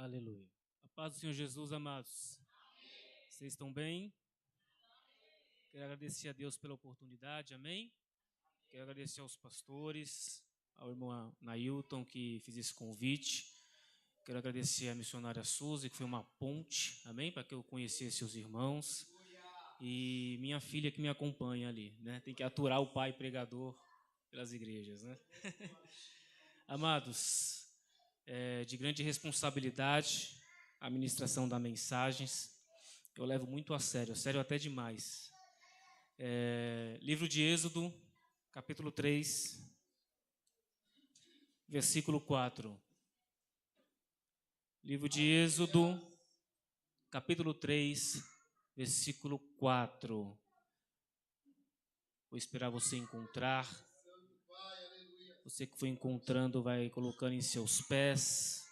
Aleluia. A paz do Senhor Jesus, amados. Vocês estão bem? Quero agradecer a Deus pela oportunidade, amém? Quero agradecer aos pastores, ao irmão Nailton que fez esse convite. Quero agradecer à missionária Suzy, que foi uma ponte, amém? Para que eu conhecesse os irmãos. E minha filha que me acompanha ali, né? Tem que aturar o pai pregador pelas igrejas, né? Amados, de grande responsabilidade, a ministração das mensagens, eu levo muito a sério até demais. Livro de Êxodo, capítulo 3, versículo 4. Livro de Êxodo, capítulo 3, versículo 4. Vou esperar você encontrar. Você que foi encontrando, vai colocando em seus pés,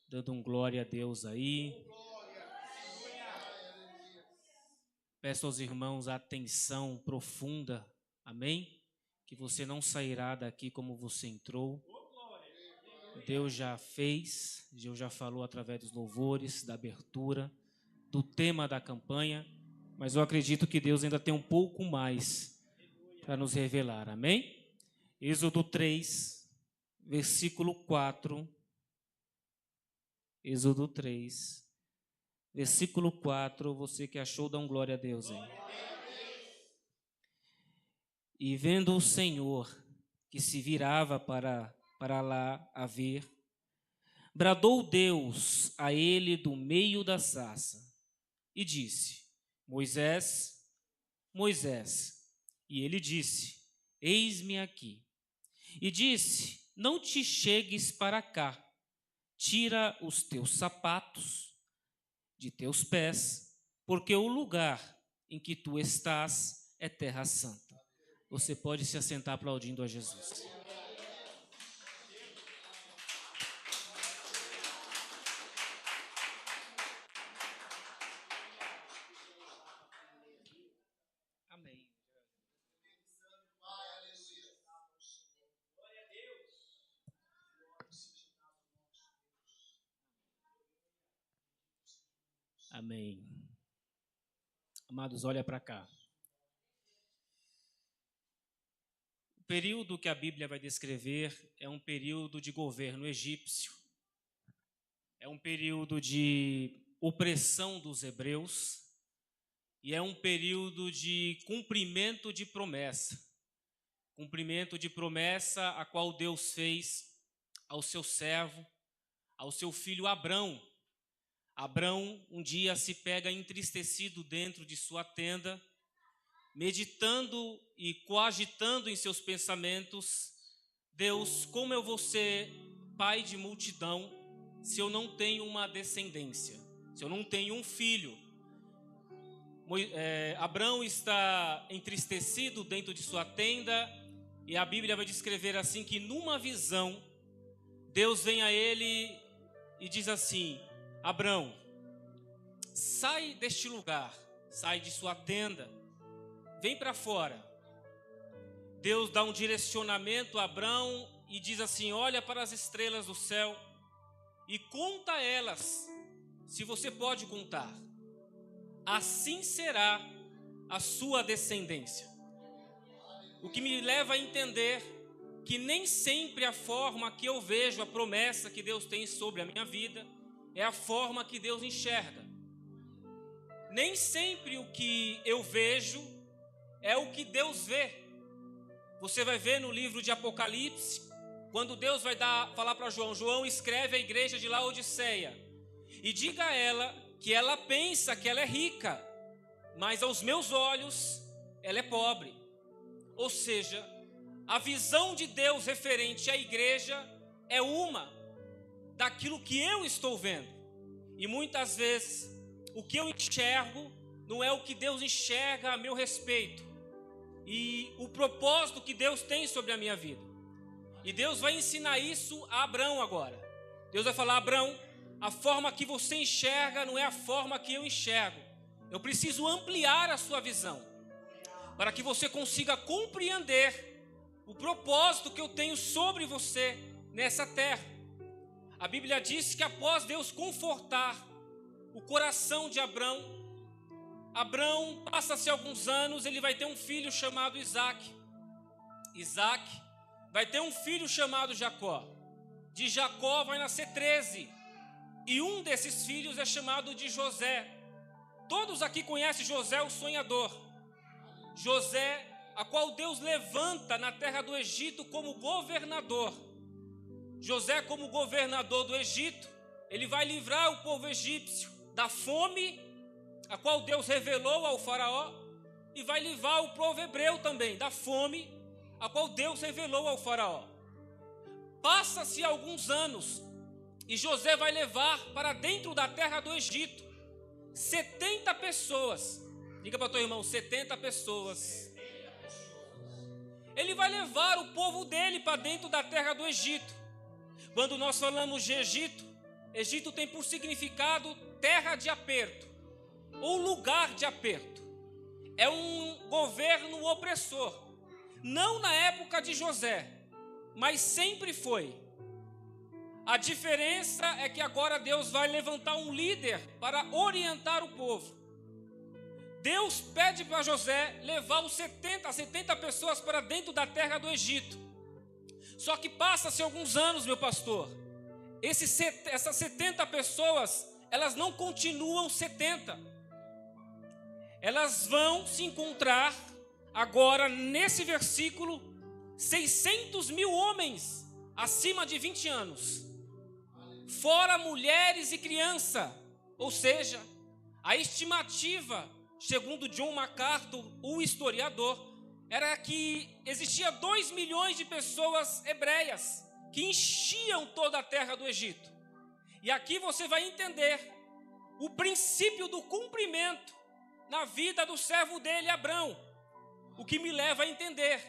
dando um glória a Deus aí. Peço aos irmãos atenção profunda, amém? Que você não sairá daqui como você entrou. Deus já fez, Deus já falou através dos louvores, da abertura, do tema da campanha, mas eu acredito que Deus ainda tem um pouco mais para nos revelar, amém? Êxodo 3, versículo 4. Êxodo 3, versículo 4. Você que achou, dá um glória a Deus aí. E vendo o Senhor que se virava para lá a ver, bradou Deus a ele do meio da sarça e disse: Moisés, Moisés. E ele disse: Eis-me aqui. E disse: Não te chegues para cá, tira os teus sapatos de teus pés, porque o lugar em que tu estás é terra santa. Você pode se assentar aplaudindo a Jesus. Amém. Amém. Amados, olha para cá. O período que a Bíblia vai descrever é um período de governo egípcio. É um período de opressão dos hebreus. E é um período de cumprimento de promessa. Cumprimento de promessa a qual Deus fez ao seu servo, ao seu filho Abrão. Abrão um dia se pega entristecido dentro de sua tenda, meditando e coagitando em seus pensamentos: Deus, como eu vou ser pai de multidão se eu não tenho uma descendência, se eu não tenho um filho? Abrão está entristecido dentro de sua tenda e a Bíblia vai descrever assim que numa visão Deus vem a ele e diz assim: Abrão, sai deste lugar, sai de sua tenda, vem para fora. Deus dá um direcionamento a Abrão e diz assim: olha para as estrelas do céu e conta elas, se você pode contar. Assim será a sua descendência. O que me leva a entender que nem sempre a forma que eu vejo a promessa que Deus tem sobre a minha vida é a forma que Deus enxerga. Nem sempre o que eu vejo é o que Deus vê. Você vai ver no livro de Apocalipse, quando Deus vai falar para João: escreve à igreja de Laodiceia e diga a ela que ela pensa que ela é rica, mas aos meus olhos ela é pobre. Ou seja, a visão de Deus referente à igreja é uma daquilo que eu estou vendo. E muitas vezes o que eu enxergo não é o que Deus enxerga a meu respeito e o propósito que Deus tem sobre a minha vida. E Deus vai ensinar isso a Abrão agora. Deus vai falar: Abrão, a forma que você enxerga não é a forma que eu enxergo. Eu preciso ampliar a sua visão para que você consiga compreender o propósito que eu tenho sobre você nessa terra. a Bíblia diz que após Deus confortar o coração de Abrão, Abrão passa-se alguns anos, ele vai ter um filho chamado Isaac. Isaac vai ter um filho chamado Jacó. De Jacó vai nascer 13. E um desses filhos é chamado de José. Todos aqui conhecem José, o sonhador. José, a qual Deus levanta na terra do Egito como governador. José, como governador do Egito, ele vai livrar o povo egípcio da fome, a qual Deus revelou ao faraó, e vai livrar o povo hebreu também da fome, a qual Deus revelou ao faraó. Passa-se alguns anos, e José vai levar para dentro da terra do Egito 70 pessoas. Diga para o teu irmão, 70 pessoas. Ele vai levar o povo dele para dentro da terra do Egito. Quando nós falamos de Egito, Egito tem por significado terra de aperto, ou lugar de aperto. É um governo opressor. Não na época de José, mas sempre foi. A diferença é que agora Deus vai levantar um líder para orientar o povo. Deus pede para José levar os 70 pessoas para dentro da terra do Egito. Só que passa-se alguns anos, meu pastor. Essas 70 pessoas, elas não continuam 70. Elas vão se encontrar agora, nesse versículo, 600 mil homens acima de 20 anos. Fora mulheres e criança. Ou seja, a estimativa, segundo John MacArthur, o historiador, era que existia 2 milhões de pessoas hebreias que enchiam toda a terra do Egito. E aqui você vai entender o princípio do cumprimento na vida do servo dele, Abrão. O que me leva a entender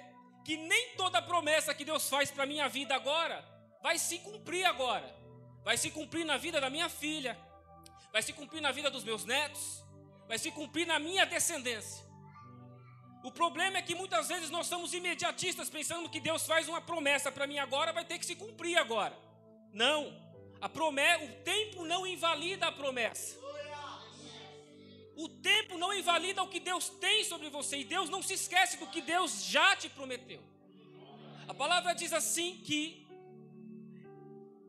que nem toda promessa que Deus faz para a minha vida agora vai se cumprir agora. Vai se cumprir na vida da minha filha, vai se cumprir na vida dos meus netos, vai se cumprir na minha descendência. O problema é que muitas vezes nós somos imediatistas, pensando que Deus faz uma promessa para mim agora, vai ter que se cumprir agora. Não, o tempo não invalida a promessa. O tempo não invalida o que Deus tem sobre você, e Deus não se esquece do que Deus já te prometeu. A palavra diz assim que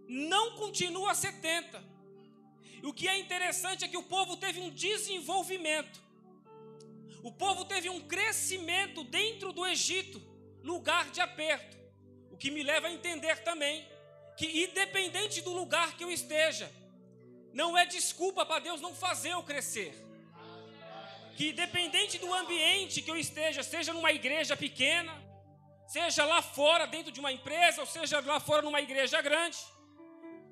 não continua 70. E o que é interessante é que o povo teve um desenvolvimento. O povo teve um crescimento dentro do Egito, lugar de aperto. O que me leva a entender também que, independente do lugar que eu esteja, não é desculpa para Deus não fazer eu crescer. Que independente do ambiente que eu esteja, seja numa igreja pequena, seja lá fora dentro de uma empresa, ou seja lá fora numa igreja grande,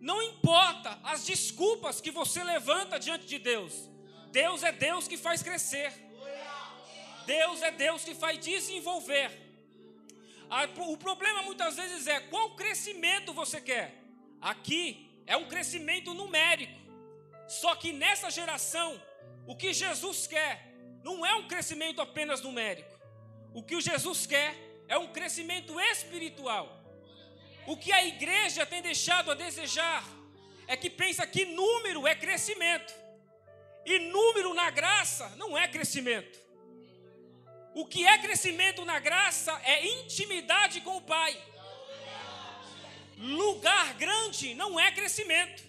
não importa as desculpas que você levanta diante de Deus. Deus é Deus que faz crescer. Deus é Deus que faz desenvolver. O problema muitas vezes é qual crescimento você quer. Aqui é um crescimento numérico. Só que nessa geração, o que Jesus quer não é um crescimento apenas numérico. O que o Jesus quer é um crescimento espiritual. O que a igreja tem deixado a desejar é que pensa que número é crescimento. E número na graça não é crescimento. O que é crescimento na graça é intimidade com o Pai. Lugar grande não é crescimento.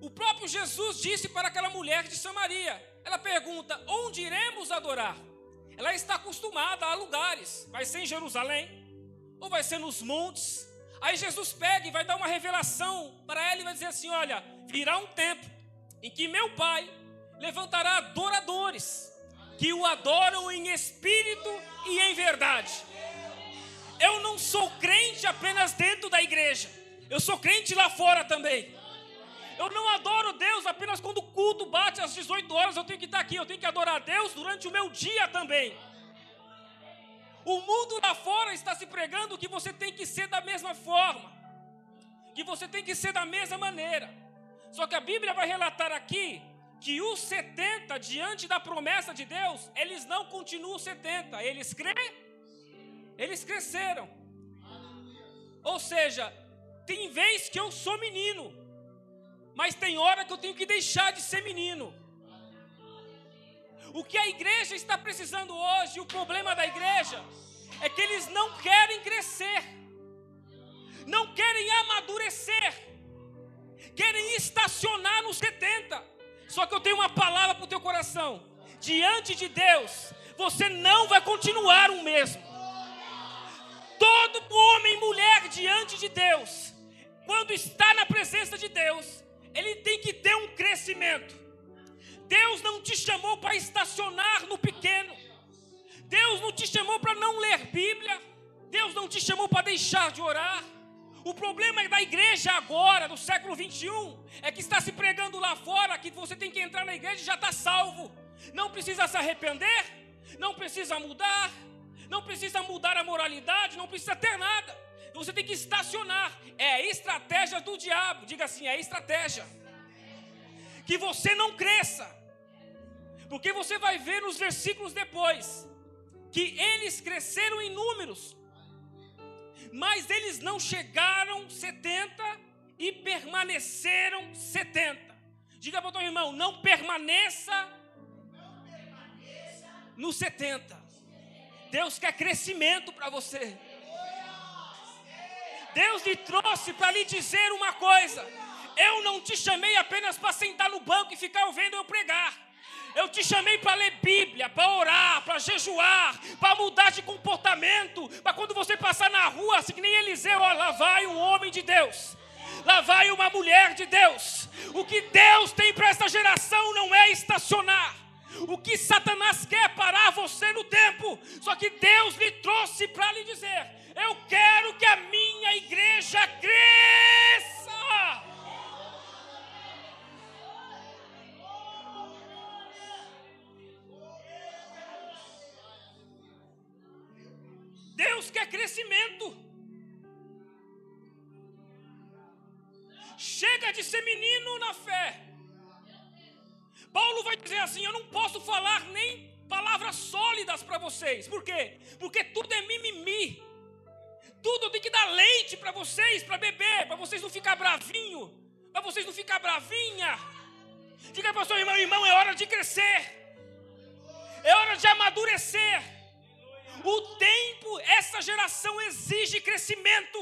O próprio Jesus disse para aquela mulher de Samaria. Ela pergunta, onde iremos adorar? Ela está acostumada a lugares. Vai ser em Jerusalém? Ou vai ser nos montes? Aí Jesus pega e vai dar uma revelação para ela e vai dizer assim, olha, virá um tempo em que meu Pai levantará adoradores que o adoram em espírito e em verdade. Eu não sou crente apenas dentro da igreja, eu sou crente lá fora também. Eu não adoro Deus apenas quando o culto bate às 18 horas, eu tenho que estar aqui, eu tenho que adorar a Deus durante o meu dia também. O mundo lá fora está se pregando que você tem que ser da mesma forma, que você tem que ser da mesma maneira. Só que a Bíblia vai relatar aqui que os 70, diante da promessa de Deus, eles não continuam 70, eles cresceram. Ou seja, tem vez que eu sou menino, Mas tem hora que eu tenho que deixar de ser menino. O que a igreja está precisando hoje, o problema da igreja, é que eles não querem crescer, não querem amadurecer, querem estacionar nos 70. Só que eu tenho uma palavra para o teu coração: diante de Deus, você não vai continuar o mesmo. Todo homem e mulher diante de Deus, quando está na presença de Deus, ele tem que ter um crescimento. Deus não te chamou para estacionar no pequeno. Deus não te chamou para não ler Bíblia. Deus não te chamou para deixar de orar. O problema da igreja agora, do século 21, é que está se pregando lá fora que você tem que entrar na igreja e já está salvo. Não precisa se arrepender, não precisa mudar, não precisa mudar a moralidade, não precisa ter nada. Você tem que estacionar. É a estratégia do diabo. Diga assim, é a estratégia. Que você não cresça. Porque você vai ver nos versículos depois que eles cresceram em números, mas eles não chegaram 70 e permaneceram 70. Diga para o teu irmão, não permaneça no 70. Deus quer crescimento para você. Deus lhe trouxe para lhe dizer uma coisa: eu não te chamei apenas para sentar no banco e ficar ouvindo eu pregar. Eu te chamei para ler Bíblia, para orar, para jejuar, para mudar de comportamento, para quando você passar na rua, assim que nem Eliseu, ó, lá vai um homem de Deus, lá vai uma mulher de Deus. O que Deus tem para esta geração não é estacionar. O que Satanás quer é parar você no tempo. Só que Deus lhe trouxe para lhe dizer: eu quero que a minha igreja cresça. Deus quer crescimento. Chega de ser menino na fé. Paulo vai dizer assim: eu não posso falar nem palavras sólidas para vocês. Por quê? Porque tudo é mimimi. Tudo eu tenho que dar leite para vocês, para beber, para vocês não ficar bravinho, para vocês não ficar bravinha. Diga para o seu irmão: irmão, é hora de crescer. É hora de amadurecer. O tempo, essa geração exige crescimento.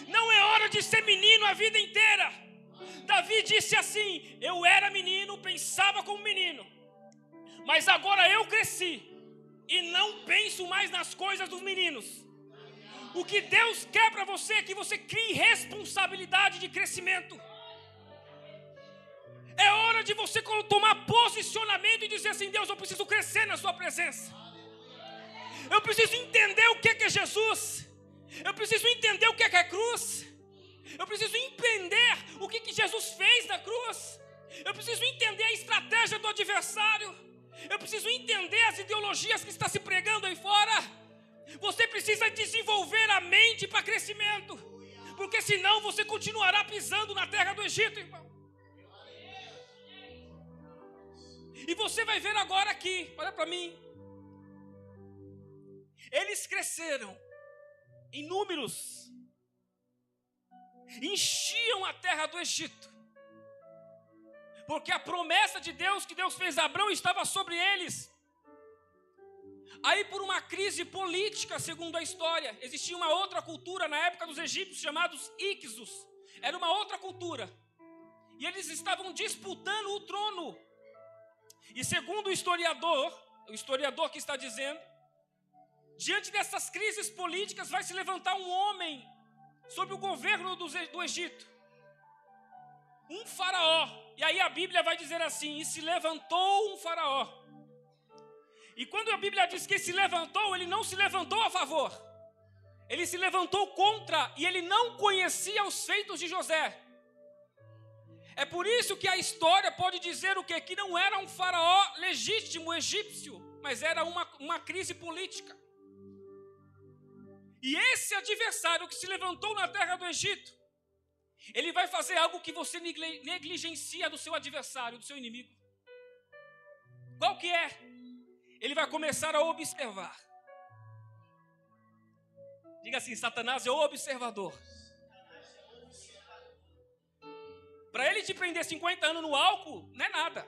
Não é hora de ser menino a vida inteira. Davi disse assim: eu era menino, pensava como menino, mas agora eu cresci e não penso mais nas coisas dos meninos. O que Deus quer para você é que você crie responsabilidade de crescimento. É hora de você tomar posicionamento e dizer assim: Deus, eu preciso crescer na sua presença. Eu preciso entender o que é Jesus. Eu preciso entender o que é cruz. Eu preciso entender o que Jesus fez na cruz. Eu preciso entender a estratégia do adversário. Eu preciso entender as ideologias que está se pregando aí fora. Você precisa desenvolver a mente para crescimento, porque senão você continuará pisando na terra do Egito, irmão. E você vai ver agora aqui, olha para mim. Eles cresceram em números, enchiam a terra do Egito, porque a promessa de Deus que Deus fez a Abraão estava sobre eles. Aí, por uma crise política, segundo a história, existia uma outra cultura na época dos egípcios, chamados Ixos. Era uma outra cultura, e eles estavam disputando o trono. E segundo o historiador que está dizendo, diante dessas crises políticas vai se levantar um homem sob o governo do Egito, um faraó. E aí a Bíblia vai dizer assim: e se levantou um faraó. E quando a Bíblia diz que se levantou, ele não se levantou a favor, ele se levantou contra, e ele não conhecia os feitos de José. É por isso que a história pode dizer o quê? Que não era um faraó legítimo egípcio, mas era uma crise política. E esse adversário que se levantou na terra do Egito, ele vai fazer algo que você negligencia do seu adversário, do seu inimigo. Qual que é? Ele vai começar a observar. Diga assim: Satanás é o observador. Para ele te prender 50 anos no álcool, não é nada.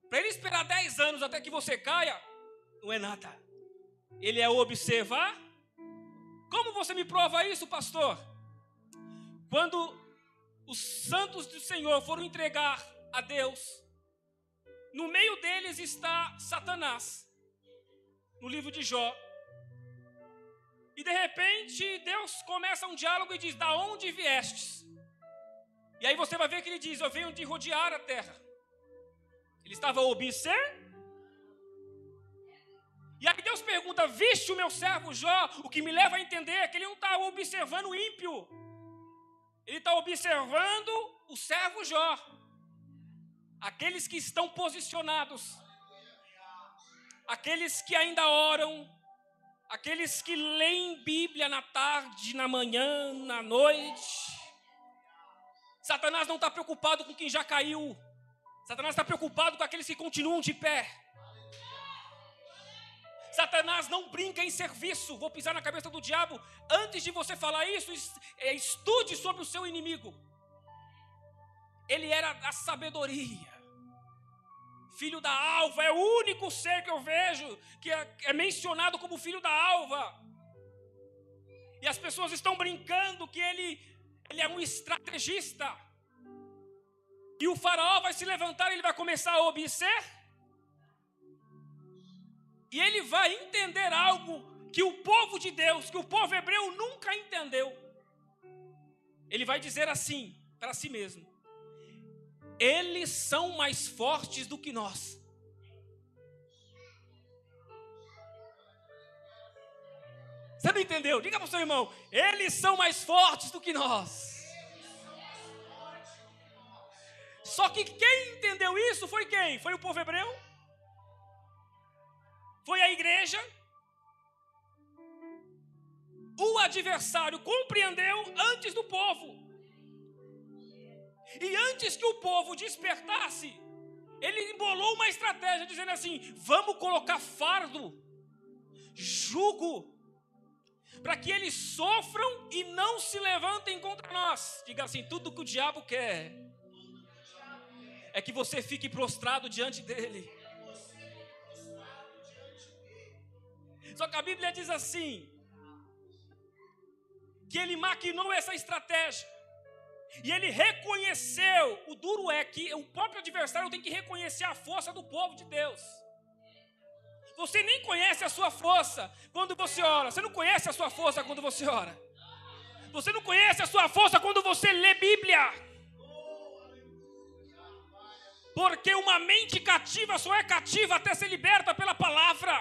Para ele esperar 10 anos até que você caia, não é nada. Ele é observar. Como você me prova isso, pastor? Quando os santos do Senhor foram entregar a Deus, no meio deles está Satanás, no livro de Jó. E de repente Deus começa um diálogo e diz: da onde viestes? E aí você vai ver que ele diz: eu venho de rodear a terra. Ele estava observando. E aí Deus pergunta: viste o meu servo Jó? O que me leva a entender é que ele não está observando o ímpio. Ele está observando o servo Jó. Aqueles que estão posicionados. Aqueles que ainda oram. Aqueles que leem Bíblia na tarde, na manhã, na noite. Satanás não está preocupado com quem já caiu. Satanás está preocupado com aqueles que continuam de pé. Satanás não brinca em serviço. Vou pisar na cabeça do diabo. Antes de você falar isso, estude sobre o seu inimigo. Ele era a sabedoria. Filho da alva, é o único ser que eu vejo que é mencionado como filho da alva. E as pessoas estão brincando que ele é um estrategista. E o faraó vai se levantar, ele vai começar a observar. E ele vai entender algo que o povo de Deus, que o povo hebreu nunca entendeu. Ele vai dizer assim para si mesmo: eles são mais fortes do que nós. Você não entendeu? Diga para o seu irmão: eles são mais fortes do que nós. Só que quem entendeu isso foi quem? Foi o povo hebreu? Foi a igreja? O adversário compreendeu antes do povo. E antes que o povo despertasse, ele embolou uma estratégia dizendo assim: vamos colocar fardo, jugo, para que eles sofram e não se levantem contra nós. Diga assim: tudo que o diabo quer é que você fique prostrado diante dele. Só que a Bíblia diz assim, que ele maquinou essa estratégia. E ele reconheceu, o duro é que o próprio adversário tem que reconhecer a força do povo de Deus. Você nem conhece a sua força quando você ora. Você não conhece a sua força quando você ora. Você não conhece a sua força quando você lê Bíblia. Porque uma mente cativa só é cativa até ser liberta pela palavra.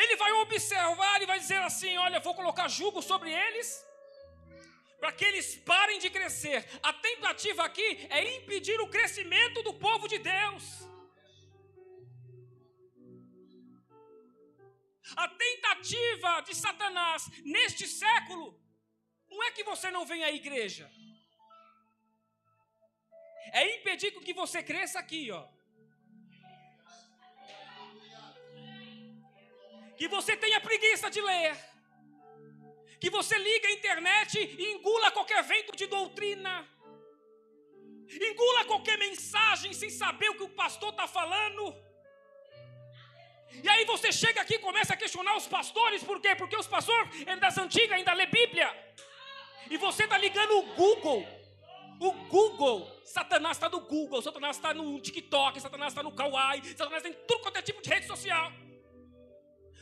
Ele vai observar e vai dizer assim: olha, vou colocar jugo sobre eles, para que eles parem de crescer. A tentativa aqui é impedir o crescimento do povo de Deus. A tentativa de Satanás neste século não é que você não venha à igreja, é impedir que você cresça aqui, ó. Que você tenha preguiça de ler, que você ligue a internet e engula qualquer vento de doutrina, engula qualquer mensagem sem saber o que o pastor está falando. E aí você chega aqui e começa a questionar os pastores. Por quê? Porque os pastores das antigas ainda lê Bíblia. E você está ligando o Google. Satanás está no Google, Satanás está no TikTok, Satanás está no Kawaii, Satanás está em tudo quanto é tipo de rede social,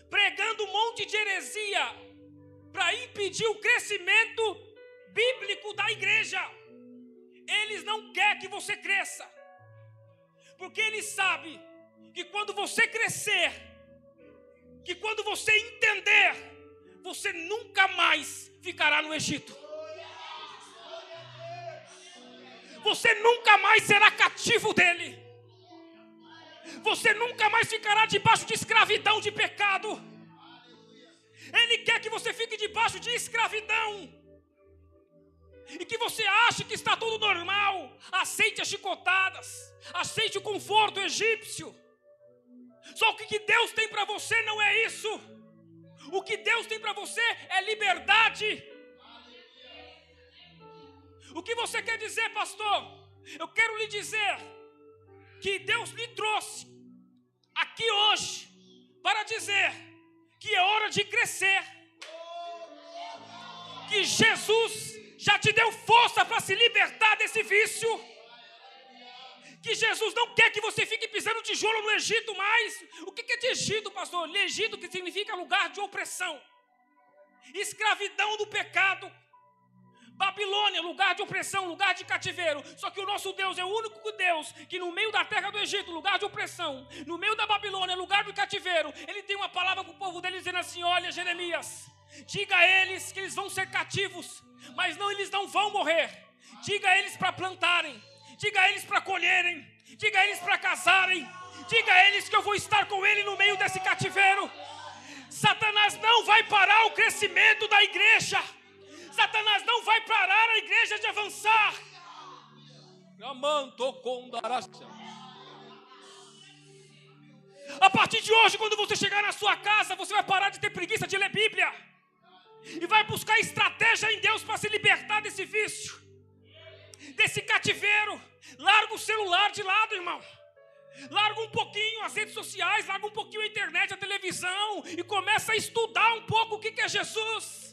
pregando um monte de heresia para impedir o crescimento bíblico da igreja. Eles não querem que você cresça, porque eles sabem que quando você crescer, que quando você entender, você nunca mais ficará no Egito. Você nunca mais será cativo dele. Você nunca mais ficará debaixo de escravidão de pecado. Ele quer que você fique debaixo de escravidão. E que você ache que está tudo normal. Aceite as chicotadas. Aceite o conforto egípcio. Só que o que Deus tem para você não é isso. O que Deus tem para você é liberdade. O que você quer dizer, pastor? Eu quero lhe dizer que Deus lhe trouxe aqui hoje para dizer que é hora de crescer. Que Jesus já te deu força para se libertar desse vício. Que Jesus não quer que você fique pisando tijolo no Egito mais. O que é de Egito, pastor? Egito, que significa lugar de opressão, escravidão do pecado. Babilônia, lugar de opressão, lugar de cativeiro. Só que o nosso Deus é o único Deus que no meio da terra do Egito, lugar de opressão, no meio da Babilônia, lugar de cativeiro, Ele tem uma palavra para o povo dele dizendo assim: olha, Jeremias, diga a eles que eles vão ser cativos, mas não, eles não vão morrer. Diga a eles para plantarem, diga a eles para colherem, diga a eles para casarem, diga a eles que eu vou estar com ele no meio desse cativeiro. Satanás não vai parar o crescimento da igreja. Satanás não vai parar a igreja de avançar. A partir de hoje, quando você chegar na sua casa, você vai parar de ter preguiça de ler Bíblia e vai buscar estratégia em Deus para se libertar desse vício, desse cativeiro. Larga o celular de lado, irmão. Larga um pouquinho as redes sociais, larga um pouquinho a internet, a televisão e começa a estudar um pouco o que é Jesus.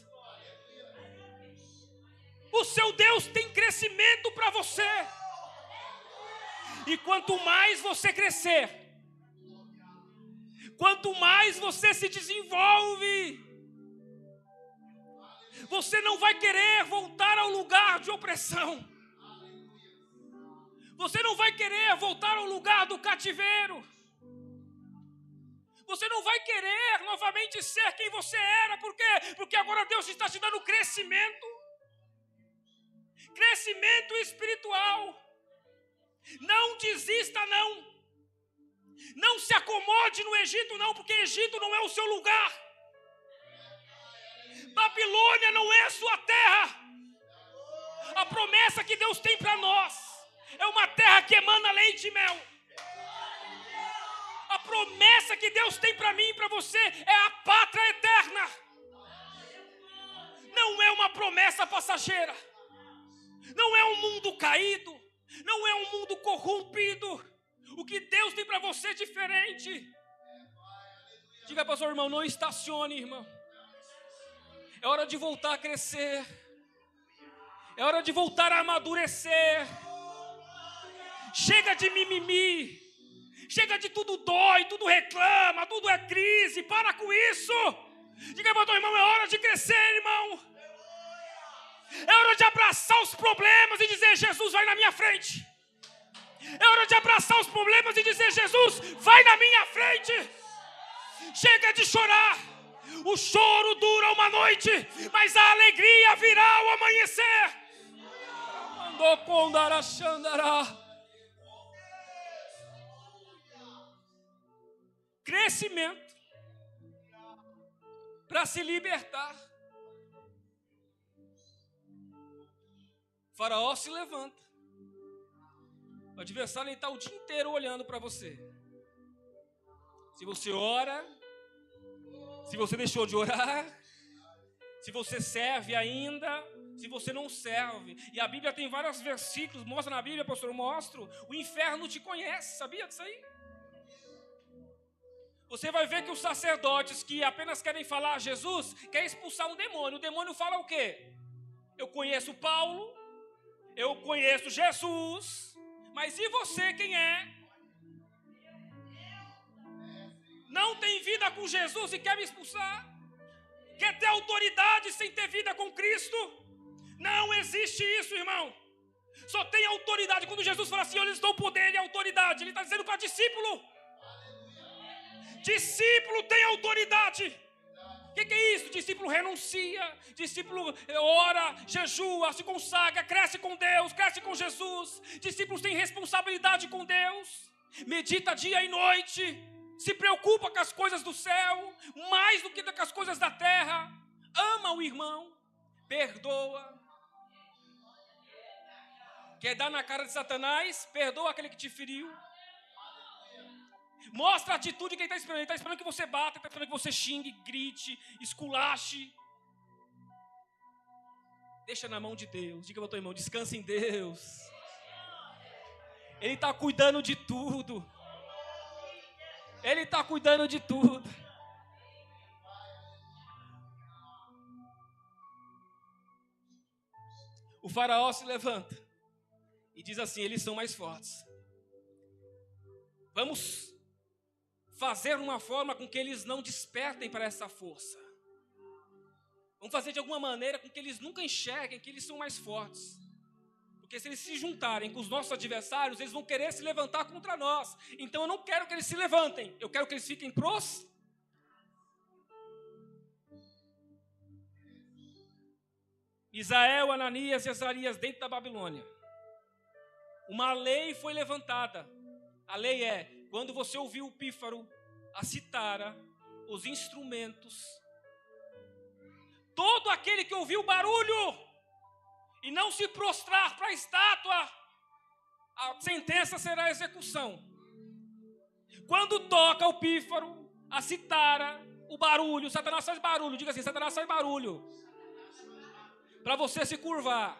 O seu Deus tem crescimento para você. E quanto mais você crescer, quanto mais você se desenvolve, você não vai querer voltar ao lugar de opressão. Você não vai querer voltar ao lugar do cativeiro. Você não vai querer novamente ser quem você era. Por quê? Porque agora Deus está te dando crescimento. Crescimento espiritual. Não desista, não. Não se acomode no Egito, não, porque Egito não é o seu lugar. Babilônia não é a sua terra. A promessa que Deus tem para nós é uma terra que emana leite e mel. A promessa que Deus tem para mim e para você é a pátria eterna. Não é uma promessa passageira. Não é um mundo caído. Não é um mundo corrompido. O que Deus tem para você é diferente. Diga para o seu irmão, não estacione, irmão. É hora de voltar a crescer. É hora de voltar a amadurecer. Chega de mimimi. Chega de tudo dói, tudo reclama, tudo é crise. Para com isso. Diga para o teu irmão, é hora de crescer, irmão. É hora de abraçar os problemas e dizer, Jesus, vai na minha frente. É hora de abraçar os problemas e dizer, Jesus, vai na minha frente. Chega de chorar. O choro dura uma noite, mas a alegria virá ao amanhecer. Crescimento para se libertar. O faraó se levanta. O adversário está o dia inteiro olhando para você. Se você ora, se você deixou de orar, se você serve ainda, se você não serve. E a Bíblia tem vários versículos, mostra na Bíblia, pastor, eu mostro. O inferno te conhece, sabia disso aí? Você vai ver que os sacerdotes que apenas querem falar Jesus, querem expulsar um demônio. O demônio fala o quê? Eu conheço Paulo, eu conheço Jesus, mas e você quem é? Não tem vida com Jesus e quer me expulsar? Quer ter autoridade sem ter vida com Cristo? Não existe isso, irmão. Só tem autoridade. Quando Jesus fala assim, eu lhes dou poder e autoridade, Ele está dizendo para discípulo. Discípulo tem autoridade. O que é isso? Discípulo renuncia, discípulo ora, jejua, se consagra, cresce com Deus, cresce com Jesus. Discípulos têm responsabilidade com Deus, medita dia e noite, se preocupa com as coisas do céu, mais do que com as coisas da terra, ama o irmão, perdoa. Quer dar na cara de Satanás? Perdoa aquele que te feriu. Mostra a atitude que Ele está esperando. Ele está esperando que você bata, Ele está esperando que você xingue, grite, esculache. Deixa na mão de Deus. Diga para o teu irmão, descansa em Deus. Ele está cuidando de tudo. Ele está cuidando de tudo. O faraó se levanta e diz assim, eles são mais fortes. Vamos fazer uma forma com que eles não despertem para essa força. Vamos fazer de alguma maneira com que eles nunca enxerguem que eles são mais fortes. Porque se eles se juntarem com os nossos adversários, eles vão querer se levantar contra nós. Então eu não quero que eles se levantem, eu quero que eles fiquem prostrados. Misael, Ananias e Azarias dentro da Babilônia. Uma lei foi levantada. A lei é, quando você ouvir o pífaro, a citara, os instrumentos, todo aquele que ouviu o barulho e não se prostrar para a estátua, a sentença será a execução. Quando toca o pífaro, a citara, o barulho, Satanás faz barulho, diga assim, Satanás faz barulho, para você se curvar.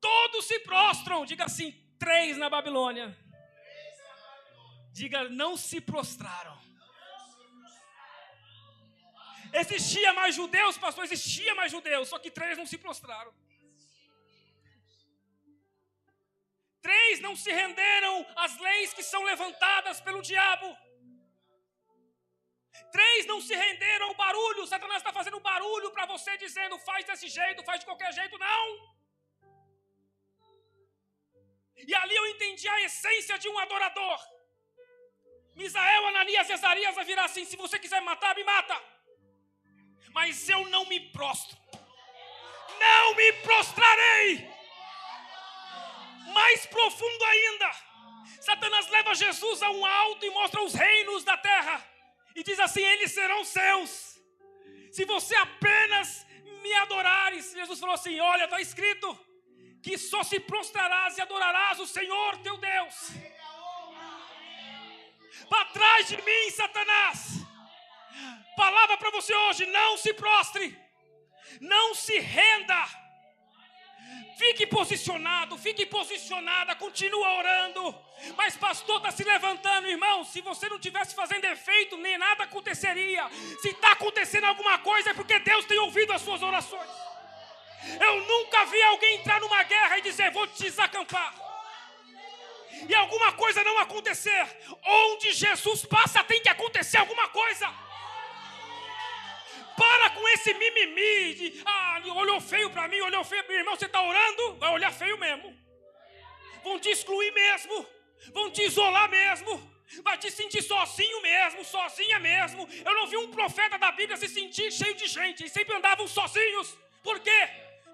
Todos se prostram, diga assim, 3 na Babilônia. Diga, não se prostraram. Existia mais judeus, pastor, existia mais judeus, só que 3 não se prostraram. 3 não se renderam às leis que são levantadas pelo diabo. 3 não se renderam ao barulho. Satanás está fazendo barulho para você, dizendo, faz desse jeito, faz de qualquer jeito. Não. E ali eu entendi a essência de um adorador. Misael, Ananias e Azarias vai virar assim, se você quiser me matar, me mata. Mas eu não me prostro. Não me prostrarei. Mais profundo ainda. Satanás leva Jesus a um alto e mostra os reinos da terra. E diz assim, eles serão seus. Se você apenas me adorares. Jesus falou assim, olha, está escrito que só se prostrarás e adorarás o Senhor teu Deus. Para trás de mim, Satanás. Palavra para você hoje, não se prostre. Não se renda. Fique posicionado, fique posicionada, continua orando. Mas pastor está se levantando, irmão. Se você não estivesse fazendo efeito, nem nada aconteceria. Se está acontecendo alguma coisa, é porque Deus tem ouvido as suas orações. Eu nunca vi alguém entrar numa guerra e dizer, vou te desacampar. E alguma coisa não acontecer. Onde Jesus passa tem que acontecer alguma coisa. Para com esse mimimi de, olhou feio para mim, olhou feio para mim. Irmão, você está orando? Vai olhar feio mesmo. Vão te excluir mesmo. Vão te isolar mesmo. Vai te sentir sozinho mesmo, sozinha mesmo. Eu não vi um profeta da Bíblia se sentir cheio de gente. Eles sempre andavam sozinhos. Por quê?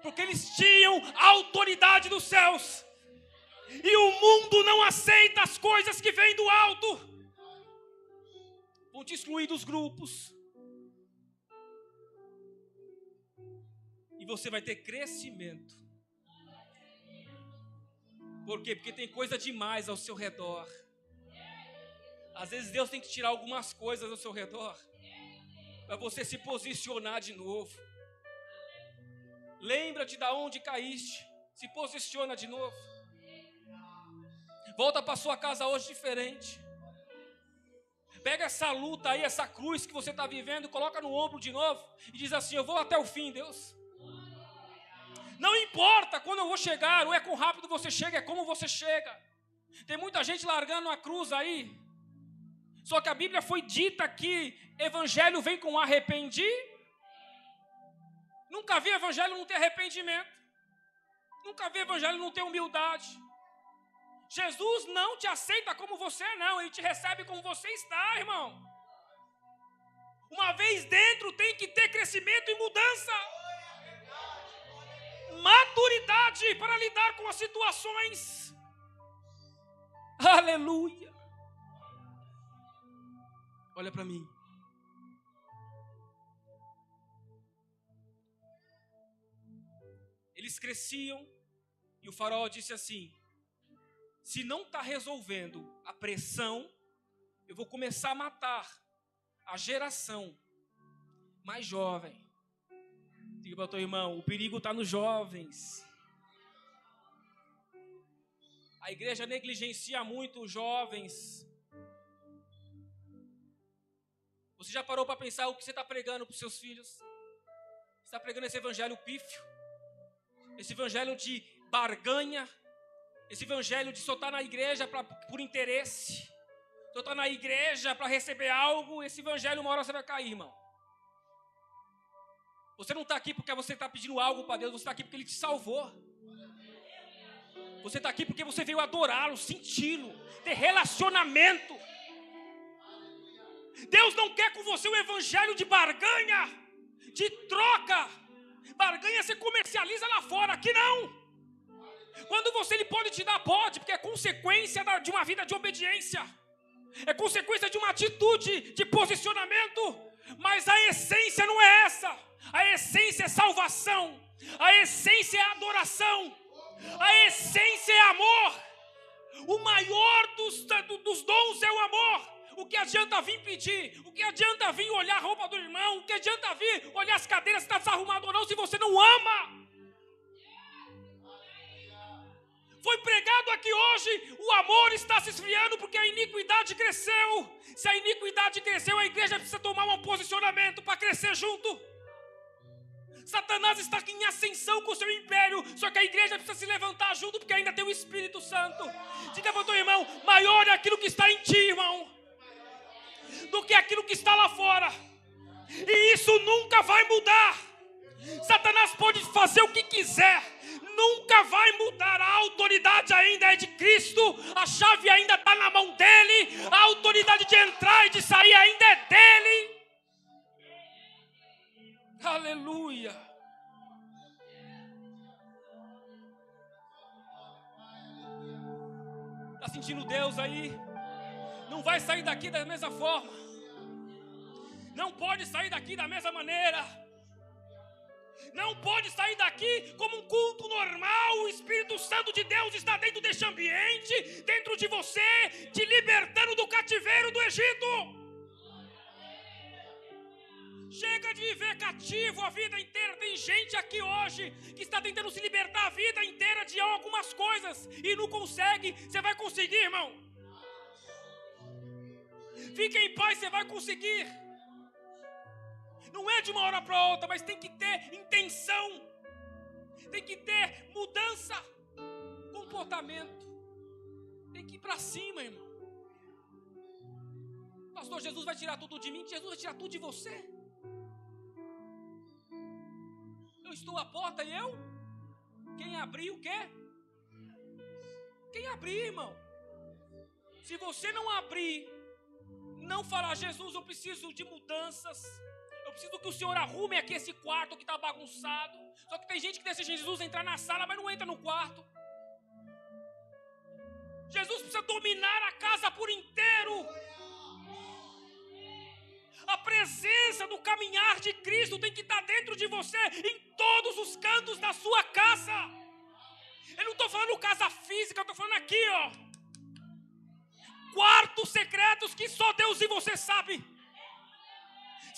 Porque eles tinham a autoridade dos céus. E o mundo não aceita as coisas que vêm do alto. Vão te excluir dos grupos. E você vai ter crescimento. Por quê? Porque tem coisa demais ao seu redor. Às vezes Deus tem que tirar algumas coisas ao seu redor para você se posicionar de novo. Lembra-te de onde caíste. Se posiciona de novo. Volta para sua casa hoje diferente. Pega essa luta aí, essa cruz que você está vivendo, coloca no ombro de novo e diz assim, eu vou até o fim, Deus. Não importa quando eu vou chegar, não é quão rápido você chega, é como você chega. Tem muita gente largando a cruz aí. Só que a Bíblia foi dita que evangelho vem com arrependimento. Nunca vi evangelho não ter arrependimento. Nunca vi evangelho não ter humildade. Jesus não te aceita como você é, não. Ele te recebe como você está, irmão. Uma vez dentro tem que ter crescimento e mudança. Maturidade para lidar com as situações. Aleluia. Olha para mim. Eles cresciam e o faraó disse assim, se não está resolvendo a pressão, eu vou começar a matar a geração mais jovem. Diga para o teu irmão, o perigo está nos jovens. A igreja negligencia muito os jovens. Você já parou para pensar o que você está pregando para os seus filhos? Você está pregando esse evangelho pífio? Esse evangelho de barganha? Esse evangelho de só estar na igreja por interesse? Só estar na igreja para receber algo? Esse evangelho uma hora você vai cair, irmão. Você não está aqui porque você está pedindo algo para Deus. Você está aqui porque Ele te salvou. Você está aqui porque você veio adorá-lo, senti-lo, ter relacionamento. Deus não quer com você um evangelho de barganha, de troca. Barganha você comercializa lá fora, aqui não. Quando Ele pode te dar, pode, porque é consequência de uma vida de obediência. É consequência de uma atitude de posicionamento. Mas a essência não é essa. A essência é salvação. A essência é adoração. A essência é amor. O maior dos dons é o amor. O que adianta vir pedir? O que adianta vir olhar a roupa do irmão? O que adianta vir olhar as cadeiras se está desarrumado ou não, se você não ama? Foi pregado aqui hoje, o amor está se esfriando porque a iniquidade cresceu. Se a iniquidade cresceu, a igreja precisa tomar um posicionamento para crescer junto. Satanás está aqui em ascensão com o seu império, só que a igreja precisa se levantar junto porque ainda tem o Espírito Santo. Diga para o teu irmão, maior é aquilo que está em ti, irmão, do que aquilo que está lá fora. E isso nunca vai mudar. Satanás pode fazer o que quiser, nunca vai mudar. A autoridade ainda é de Cristo, a chave ainda está na mão dele, a autoridade de entrar e de sair ainda é dele. Aleluia. Está sentindo Deus aí? Não vai sair daqui da mesma forma. Não pode sair daqui da mesma maneira. Não pode sair daqui como um culto normal. O Espírito Santo de Deus está dentro deste ambiente, dentro de você, te libertando do cativeiro do Egito. Chega de viver cativo a vida inteira. Tem gente aqui hoje que está tentando se libertar a vida inteira de algumas coisas e não consegue. Você vai conseguir, irmão. Fique em paz, você vai conseguir. Não é de uma hora para outra, mas tem que ter intenção. Tem que ter mudança, comportamento. Tem que ir para cima, irmão. Pastor, Jesus vai tirar tudo de mim. Jesus vai tirar tudo de você. Eu estou à porta e eu? Quem abrir o quê? Quem abrir, irmão? Se você não abrir, não falar, Jesus, eu preciso de mudanças. Eu preciso que o Senhor arrume aqui esse quarto que está bagunçado. Só que tem gente que deseja Jesus entrar na sala, mas não entra no quarto. Jesus precisa dominar a casa por inteiro. A presença do caminhar de Cristo tem que estar dentro de você, em todos os cantos da sua casa. Eu não estou falando casa física, eu estou falando aqui, ó. Quartos secretos que só Deus e você sabe.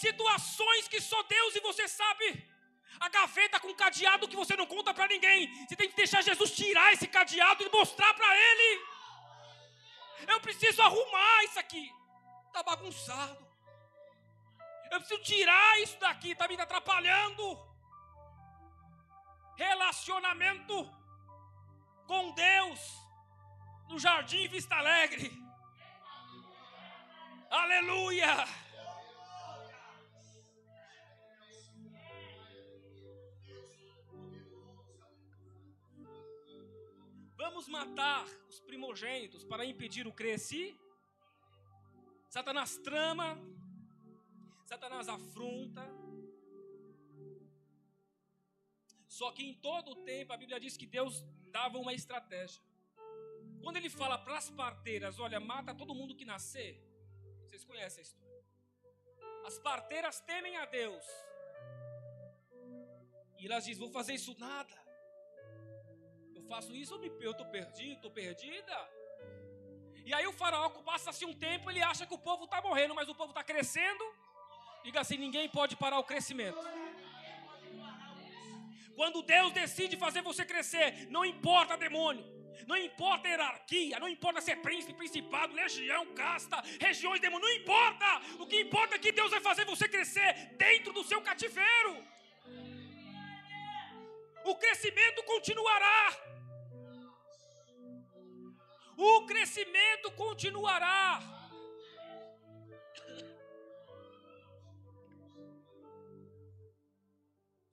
Situações que só Deus e você sabe. A gaveta com cadeado que você não conta para ninguém. Você tem que deixar Jesus tirar esse cadeado e mostrar para Ele. Eu preciso arrumar isso aqui. Está bagunçado. Eu preciso tirar isso daqui, está me atrapalhando. Relacionamento com Deus no Jardim Vista Alegre. Aleluia. Vamos matar os primogênitos para impedir o crescer? Satanás trama. Satanás afronta. Só que em todo o tempo a Bíblia diz que Deus dava uma estratégia. Quando ele fala para as parteiras, olha, mata todo mundo que nascer. Vocês conhecem a história. As parteiras temem a Deus. E elas dizem, vou fazer isso nada. Eu faço isso, eu estou perdido, estou perdida. E aí o faraó passa-se um tempo, ele acha que o povo está morrendo, mas o povo está crescendo. Diga assim, ninguém pode parar o crescimento. Quando Deus decide fazer você crescer, não importa demônio, não importa hierarquia, não importa se é príncipe, principado, legião, casta, regiões, demônio, não importa. O que importa é que Deus vai fazer você crescer dentro do seu cativeiro. O crescimento continuará. O crescimento continuará.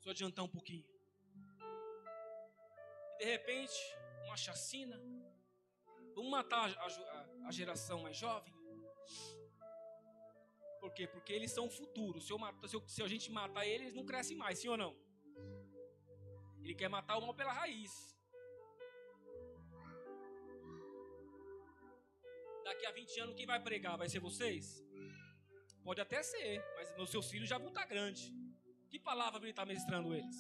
Só adiantar um pouquinho. E de repente, uma chacina. Vamos matar a geração mais jovem. Por quê? Porque eles são o futuro. Se a gente matar eles, não crescem mais, sim ou não? Ele quer matar o mal pela raiz. Daqui a 20 anos, quem vai pregar? Vai ser vocês? Pode até ser, mas meus seus filhos já vão estar grandes. Que palavra ele está ministrando eles?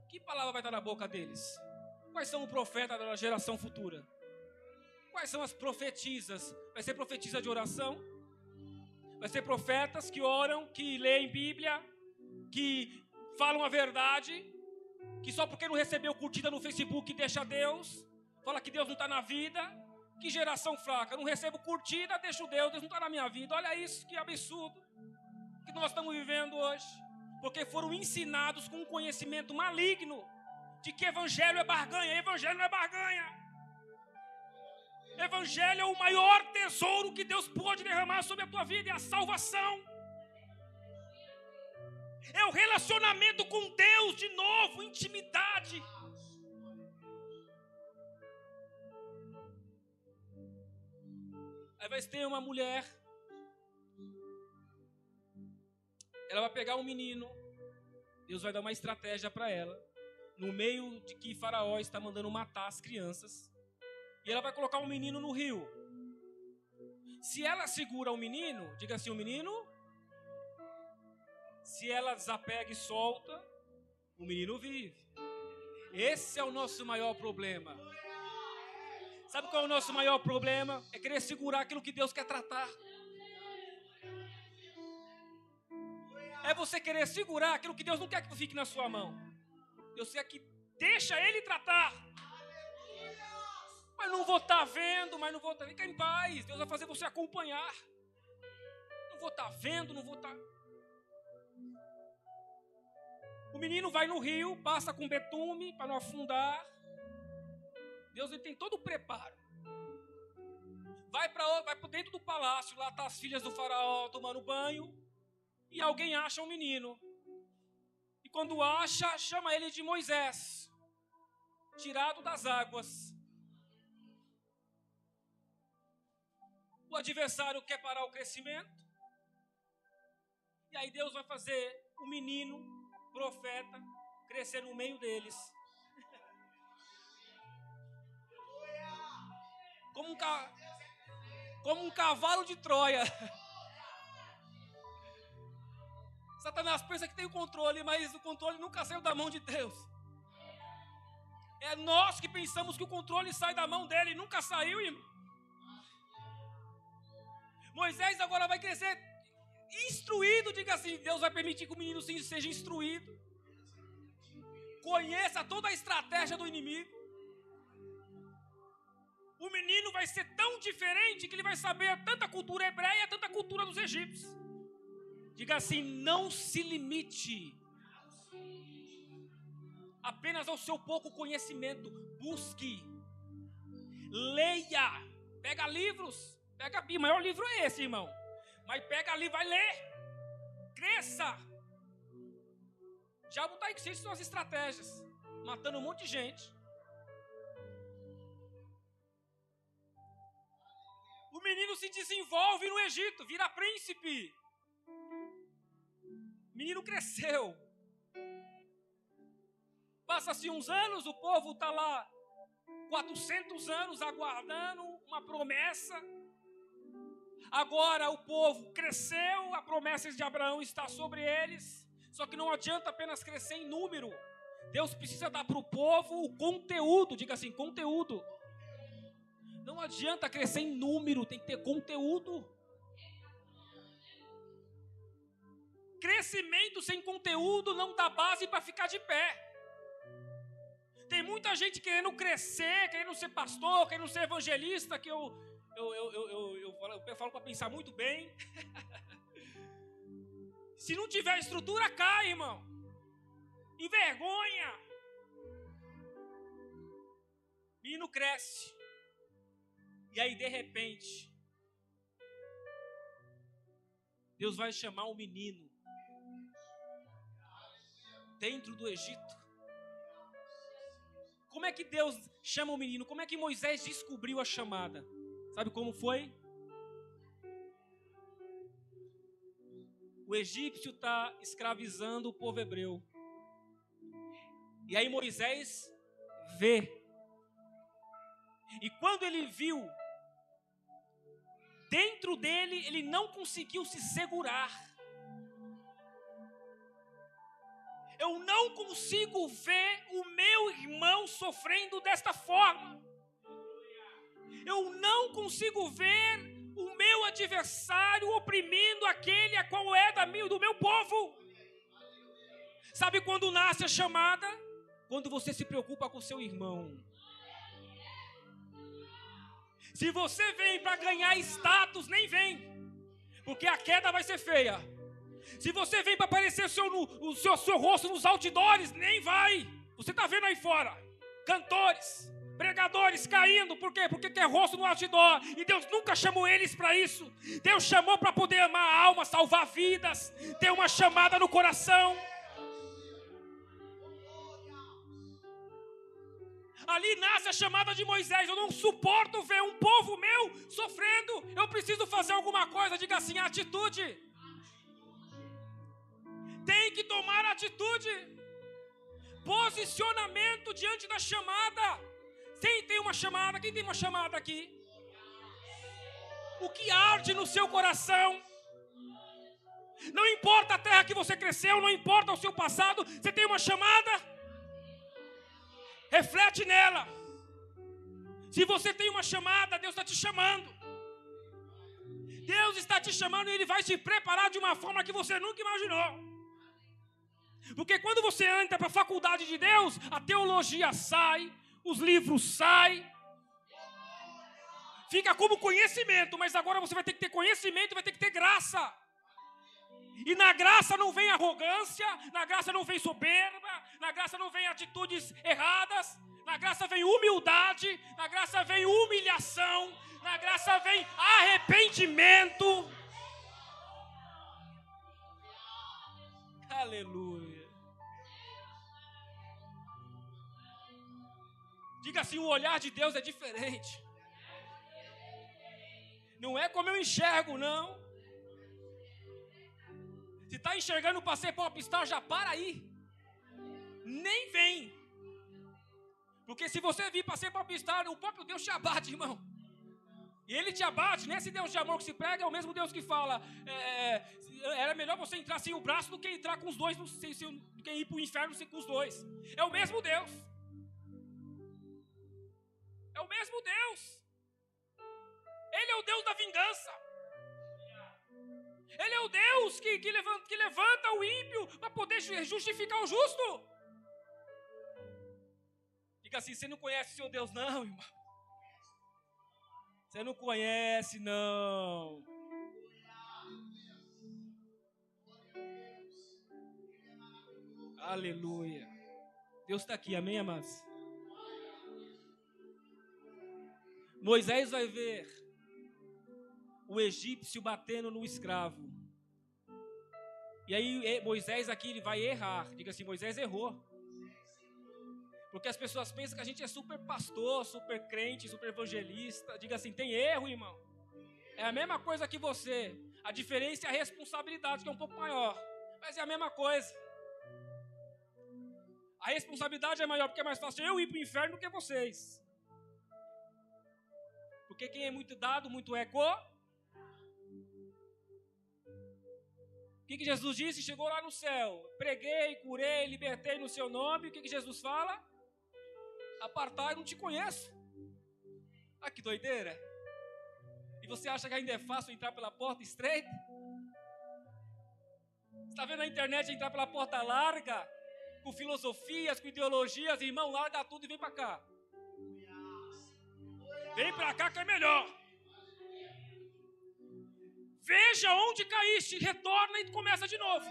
Que palavra vai estar na boca deles? Quais são os profetas da geração futura? Quais são as profetisas? Vai ser profetisa de oração? Vai ser profetas que oram, que leem Bíblia, que falam a verdade, que só porque não recebeu curtida no Facebook deixa Deus, fala que Deus não está na vida. Que geração fraca, não recebo curtida, deixo Deus não está na minha vida. Olha isso, que absurdo que nós estamos vivendo hoje. Porque foram ensinados com um conhecimento maligno de que evangelho é barganha. Evangelho não é barganha. Evangelho é o maior tesouro que Deus pode derramar sobre a tua vida, é a salvação. É o relacionamento com Deus de novo, intimidade. Aí vai ter uma mulher, ela vai pegar um menino, Deus vai dar uma estratégia para ela, no meio de que Faraó está mandando matar as crianças, e ela vai colocar um menino no rio. Se ela segura o menino, diga assim, o menino, se ela desapega e solta, o menino vive. Esse é o nosso maior problema. Sabe qual é o nosso maior problema? É querer segurar aquilo que Deus quer tratar. É você querer segurar aquilo que Deus não quer que fique na sua mão. Deus quer que deixa Ele tratar. Mas não vou estar vendo, mas não vou estar... Fica em paz, Deus vai fazer você acompanhar. Não vou estar vendo, não vou estar... O menino vai no rio, passa com betume para não afundar. Deus ele tem todo o preparo. Vai para dentro do palácio, lá tá as filhas do faraó tomando banho, e alguém acha um menino. E quando acha, chama ele de Moisés, tirado das águas. O adversário quer parar o crescimento, e aí Deus vai fazer o menino, profeta, crescer no meio deles. Como um cavalo de Troia. Satanás pensa que tem o controle, mas o controle nunca saiu da mão de Deus. É nós que pensamos que o controle sai da mão dele, nunca saiu, irmão. Moisés agora vai crescer instruído, diga assim, Deus vai permitir que o menino seja instruído. Conheça toda a estratégia do inimigo. O menino vai ser tão diferente que ele vai saber tanta cultura hebreia, tanta cultura dos egípcios. Diga assim, não se limite apenas ao seu pouco conhecimento. Busque, leia, pega livros, pega a Bíblia, o maior livro é esse, irmão. Mas pega ali, vai ler, cresça. O diabo está aí cheio de suas estratégias, matando um monte de gente. O menino se desenvolve no Egito, vira príncipe. O menino cresceu. Passa-se uns anos, o povo está lá 400 anos aguardando uma promessa. Agora o povo cresceu, a promessa de Abraão está sobre eles. Só que não adianta apenas crescer em número. Deus precisa dar para o povo o conteúdo, diga assim, conteúdo. Não adianta crescer em número, tem que ter conteúdo. Crescimento sem conteúdo não dá base para ficar de pé. muita gente querendo crescer, querendo ser pastor, querendo ser evangelista, que eu falo para pensar muito bem. Se não tiver estrutura, cai, irmão. Envergonha. O menino cresce. E aí, de repente, Deus vai chamar um menino dentro do Egito. Como é que Deus chama o menino? Como é que Moisés descobriu a chamada? Sabe como foi? O egípcio está escravizando o povo hebreu. E aí Moisés vê. E quando ele viu, dentro dele, ele não conseguiu se segurar. Eu não consigo ver o meu irmão sofrendo desta forma. Eu não consigo ver o meu adversário oprimindo aquele a qual é do meu povo. Sabe quando nasce a chamada? Quando você se preocupa com seu irmão. Se você vem para ganhar status, nem vem, porque a queda vai ser feia. Se você vem para aparecer o seu rosto nos outdoors, nem vai. Você está vendo aí fora cantores, pregadores caindo. Por quê? Porque quer rosto no outdoor. E Deus nunca chamou eles para isso. Deus chamou para poder amar a alma, salvar vidas, ter uma chamada no coração. Ali nasce a chamada de Moisés. Eu não suporto ver um povo meu sofrendo. Eu preciso fazer alguma coisa. Diga assim, atitude. Tem que tomar atitude. Posicionamento diante da chamada. Quem tem uma chamada? Quem tem uma chamada aqui? O que arde no seu coração? Não importa a terra que você cresceu, não importa o seu passado. Você tem uma chamada? Reflete nela. Se você tem uma chamada, Deus está te chamando. Deus está te chamando e Ele vai te preparar de uma forma que você nunca imaginou. Porque quando você entra para a faculdade de Deus, a teologia sai, os livros saem, fica como conhecimento, mas agora você vai ter que ter conhecimento e vai ter que ter graça. E na graça não vem arrogância, na graça não vem soberba, na graça não vem atitudes erradas, na graça vem humildade, na graça vem humilhação, na graça vem arrependimento. Aleluia. Diga assim, o olhar de Deus é diferente. Não é como eu enxergo, não. Se está enxergando para ser popstar, já para aí. Nem vem. Porque se você vir para ser popstar, o próprio Deus te abate, irmão. E Ele te abate, né? Esse Deus de amor que se prega é o mesmo Deus que fala, era melhor você entrar sem o braço do que entrar com os dois, do que ir para o inferno com os dois. É o mesmo Deus. É o mesmo Deus. Ele é o Deus da vingança. Ele é o Deus que levanta o ímpio para poder justificar o justo. Diga assim, você não conhece o seu Deus não, irmão. Você não conhece não. Aleluia. Deus está aqui, amém, amados? Moisés vai ver o egípcio batendo no escravo. E aí Moisés aqui ele vai errar. Diga assim, Moisés errou. Porque as pessoas pensam que a gente é super pastor, super crente, super evangelista. Diga assim, tem erro, irmão. É a mesma coisa que você. A diferença é a responsabilidade, que é um pouco maior. Mas é a mesma coisa. A responsabilidade é maior, porque é mais fácil eu ir para o inferno do que vocês. Porque quem é muito dado, muito é O que Jesus disse? Chegou lá no céu. Preguei, curei, libertei no seu nome. O que Jesus fala? Apartai, não te conheço. Ah, que doideira. E você acha que ainda é fácil entrar pela porta estreita? Você está vendo na internet entrar pela porta larga? com filosofias, com ideologias, irmão, larga tudo e vem para cá. Vem para cá que é melhor. Veja onde caíste, retorna e começa de novo.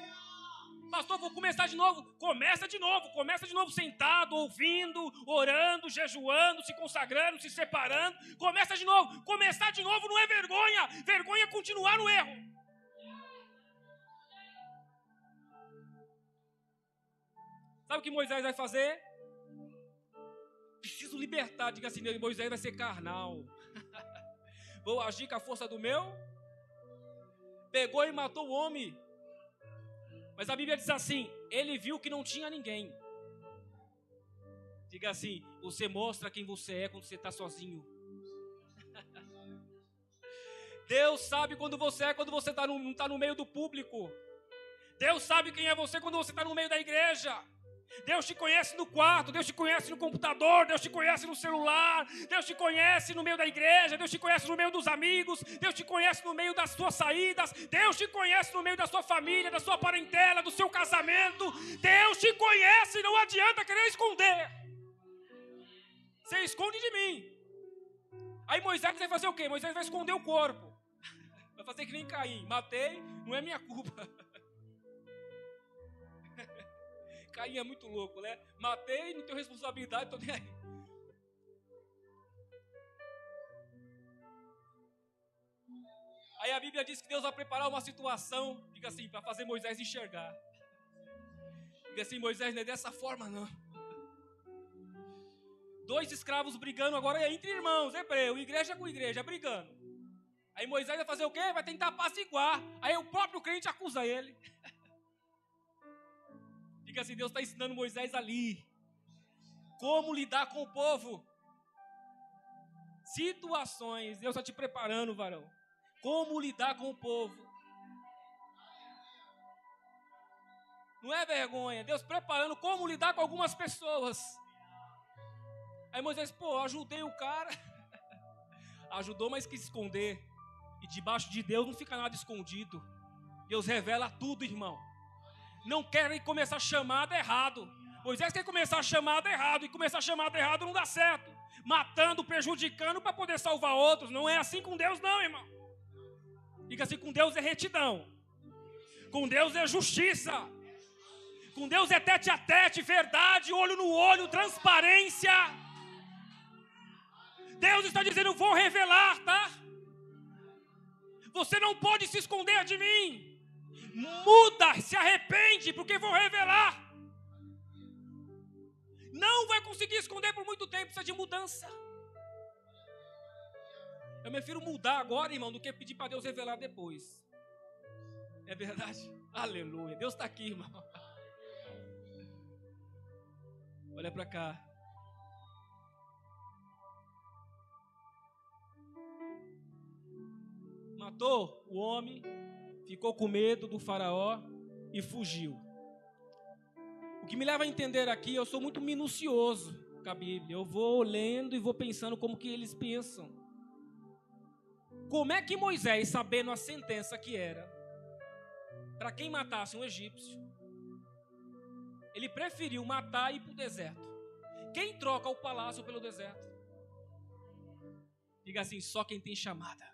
Pastor, vou começar de novo. Começa de novo sentado, ouvindo, orando, jejuando, se consagrando, se separando. Começa de novo. Começar de novo não é vergonha. Vergonha é continuar no erro. Sabe o que Moisés vai fazer? Preciso libertar. Diga assim, Moisés vai ser carnal. Vou agir com a força do meu. Pegou e matou o homem. Mas a Bíblia diz assim, ele viu que não tinha ninguém. Diga assim, você mostra quem você é quando você está sozinho. Deus sabe quando você é, quando você não está no meio do público. Deus sabe quem é você quando você está no meio da igreja. Deus te conhece no quarto, Deus te conhece no computador, Deus te conhece no celular, Deus te conhece no meio da igreja, Deus te conhece no meio dos amigos, Deus te conhece no meio das suas saídas, Deus te conhece no meio da sua família, da sua parentela, do seu casamento. Deus te conhece, não adianta querer esconder. Você esconde de mim. Aí Moisés vai fazer o quê? Moisés vai esconder o corpo. Vai fazer que nem Caim. Matei, não é minha culpa. Caim é muito louco, né? Matei, não tenho responsabilidade, estou nem aí. Aí a Bíblia diz que Deus vai preparar uma situação, diga assim, para fazer Moisés enxergar. Diga assim, Moisés, não é dessa forma não. 2 escravos brigando agora entre irmãos, hebreu, igreja com igreja, brigando. Aí Moisés vai fazer o quê? Vai tentar apaciguar. Aí o próprio crente acusa ele. Diga assim, Deus está ensinando Moisés ali. Como lidar com o povo. Situações, Deus está te preparando, varão. Como lidar com o povo. Não é vergonha, Deus preparando como lidar com algumas pessoas. Aí Moisés, ajudei o cara. Ajudou, mas quis esconder. E debaixo de Deus não fica nada escondido. Deus revela tudo, irmão. Não querem começar a chamada errado. Moisés quer começar a chamada errado. E começar a chamada errado não dá certo. Matando, prejudicando para poder salvar outros. Não é assim com Deus não, irmão. Diga assim, com Deus é retidão. Com Deus é justiça. Com Deus é tete a tete, verdade, olho no olho, transparência. Deus está dizendo, vou revelar, tá? Você não pode se esconder de mim. Muda, se arrepende, porque vou revelar. Não vai conseguir esconder por muito tempo, precisa de mudança. Eu prefiro mudar agora, irmão, do que pedir para Deus revelar depois. É verdade? Aleluia, Deus está aqui, irmão. Olha para cá. Matou o homem, ficou com medo do faraó e fugiu. O que me leva a entender aqui, eu sou muito minucioso com a Bíblia. Eu vou lendo e vou pensando como que eles pensam. Como é que Moisés, sabendo a sentença que era para quem matasse um egípcio, ele preferiu matar e ir para o deserto? Quem troca o palácio pelo deserto? Diga assim, só quem tem chamada.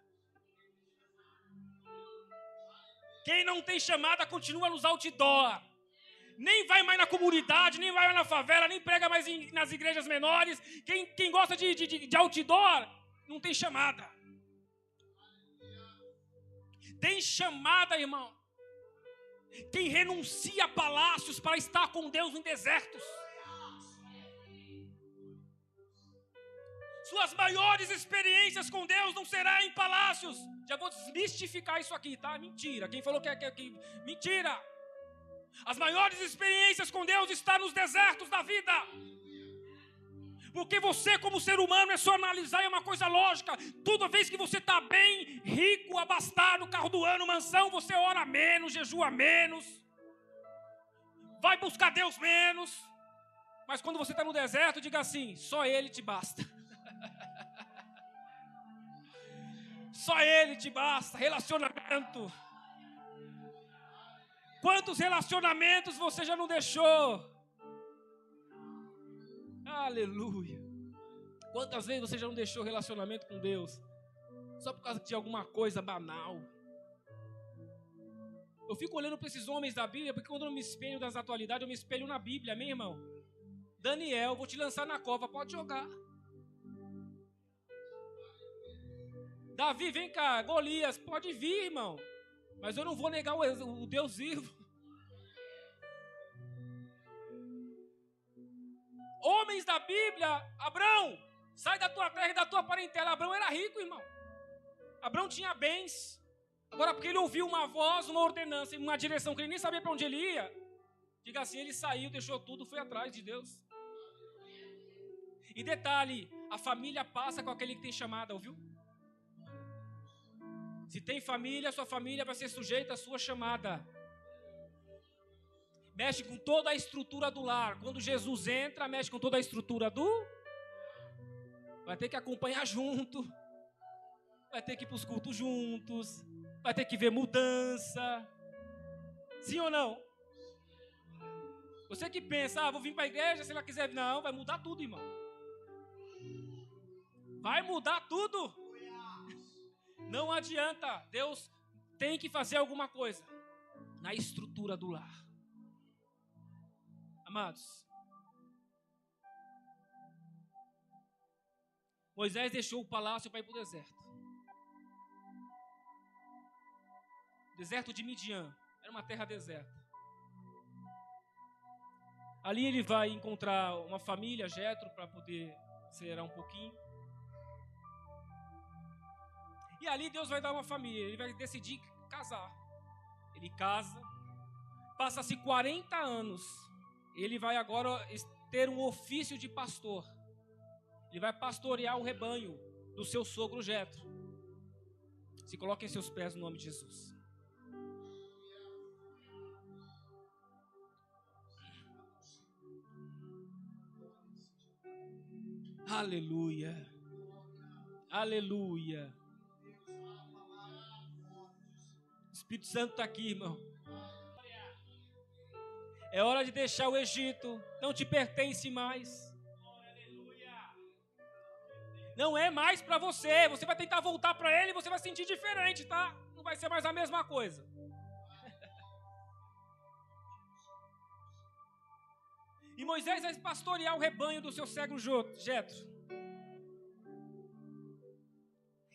Quem não tem chamada continua nos outdoor. Nem vai mais na comunidade, nem vai mais na favela, nem prega mais nas igrejas menores. Quem gosta de outdoor, não tem chamada. Tem chamada, irmão. Quem renuncia a palácios para estar com Deus em desertos. Suas maiores experiências com Deus não será em palácios. Já vou desmistificar isso aqui, tá? Mentira. Quem falou que mentira. As maiores experiências com Deus estão nos desertos da vida. Porque você, como ser humano, é só analisar, é uma coisa lógica. Toda vez que você está bem, rico, abastado, carro do ano, mansão, você ora menos, jejua menos, vai buscar Deus menos. Mas quando você está no deserto, diga assim, só Ele te basta. Só Ele te basta. Relacionamento. Quantos relacionamentos você já não deixou? Aleluia. Quantas vezes você já não deixou relacionamento com Deus só por causa de alguma coisa banal? Eu fico olhando para esses homens da Bíblia, porque quando eu me espelho das atualidades, eu me espelho na Bíblia, amém, irmão? Daniel, vou te lançar na cova, pode jogar. Davi, vem cá, Golias, pode vir, irmão. Mas eu não vou negar o Deus vivo. Homens da Bíblia, Abrão, sai da tua terra e da tua parentela. Abrão era rico, irmão. Abrão tinha bens. Agora, porque ele ouviu uma voz, uma ordenança, uma direção que ele nem sabia para onde ele ia, diga assim, ele saiu, deixou tudo, foi atrás de Deus. E detalhe, a família passa com aquele que tem chamada, ouviu? Se tem família, sua família vai ser sujeita à sua chamada. Mexe com toda a estrutura do lar. Quando Jesus entra, mexe com toda a estrutura do... Vai ter que acompanhar junto. Vai ter que ir para os cultos juntos. Vai ter que ver mudança. Sim ou não? Você que pensa, vou vir para a igreja, se ela quiser... Não, vai mudar tudo, irmão. Vai mudar tudo. Não adianta. Deus tem que fazer alguma coisa na estrutura do lar. Amados, Moisés deixou o palácio para ir para o deserto. Deserto de Midian. Era uma terra deserta. Ali ele vai encontrar uma família, Jetro, para poder acelerar um pouquinho. E ali Deus vai dar uma família. Ele vai decidir casar. Ele casa. Passa-se 40 anos. Ele vai agora ter um ofício de pastor. Ele vai pastorear o rebanho do seu sogro Jetro. Se coloquem seus pés no nome de Jesus. Aleluia. Aleluia. O Espírito Santo está aqui, irmão. É hora de deixar o Egito. Não te pertence mais. Não é mais para você. Você vai tentar voltar para ele e você vai sentir diferente, tá? Não vai ser mais a mesma coisa. E Moisés vai pastorear o rebanho do seu cego Jetro.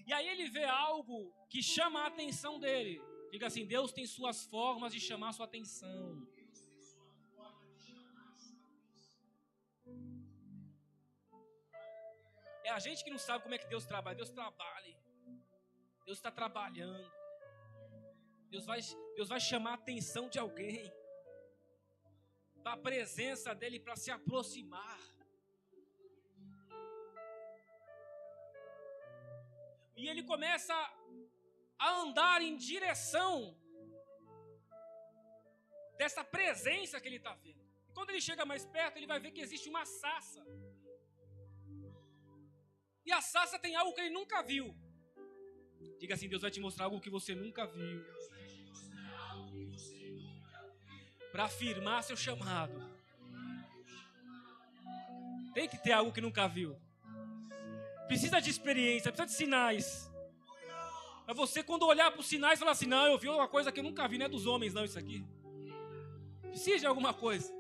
E aí ele vê algo que chama a atenção dele. Diga assim, Deus tem suas formas de chamar a sua atenção. É a gente que não sabe como é que Deus trabalha. Deus trabalha. Deus está trabalhando. Deus vai chamar a atenção de alguém. Para a presença dele, para se aproximar. E ele começa a andar em direção dessa presença que ele está vendo. E quando ele chega mais perto, ele vai ver que existe uma sarça. E a sarça tem algo que ele nunca viu. Diga assim, Deus vai te mostrar algo que você nunca viu. Para afirmar seu chamado. Tem que ter algo que nunca viu. Precisa de experiência, precisa de sinais. Para você, quando olhar para os sinais, falar assim, não, eu vi uma coisa que eu nunca vi, não é dos homens, não, isso aqui. Precisa de alguma coisa.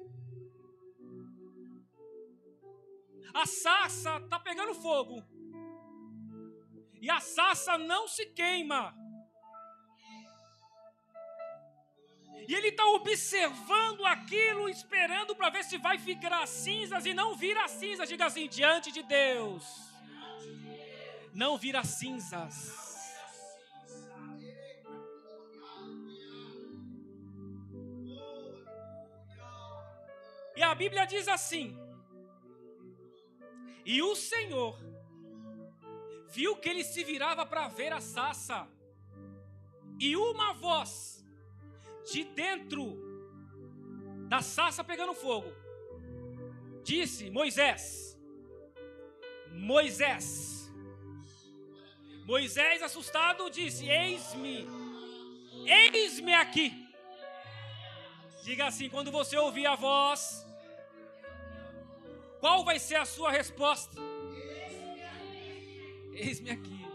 A sarça está pegando fogo. E a sarça não se queima. E ele está observando aquilo, esperando para ver se vai ficar cinzas e não vira cinzas. Diga assim, diante de Deus. Não vira cinzas. E a Bíblia diz assim. E o Senhor viu que ele se virava para ver a sarça. E uma voz de dentro da sarça pegando fogo disse, Moisés. Moisés assustado disse, eis-me aqui. Diga assim, quando você ouvir a voz, Qual vai ser a sua resposta? Eis-me aqui.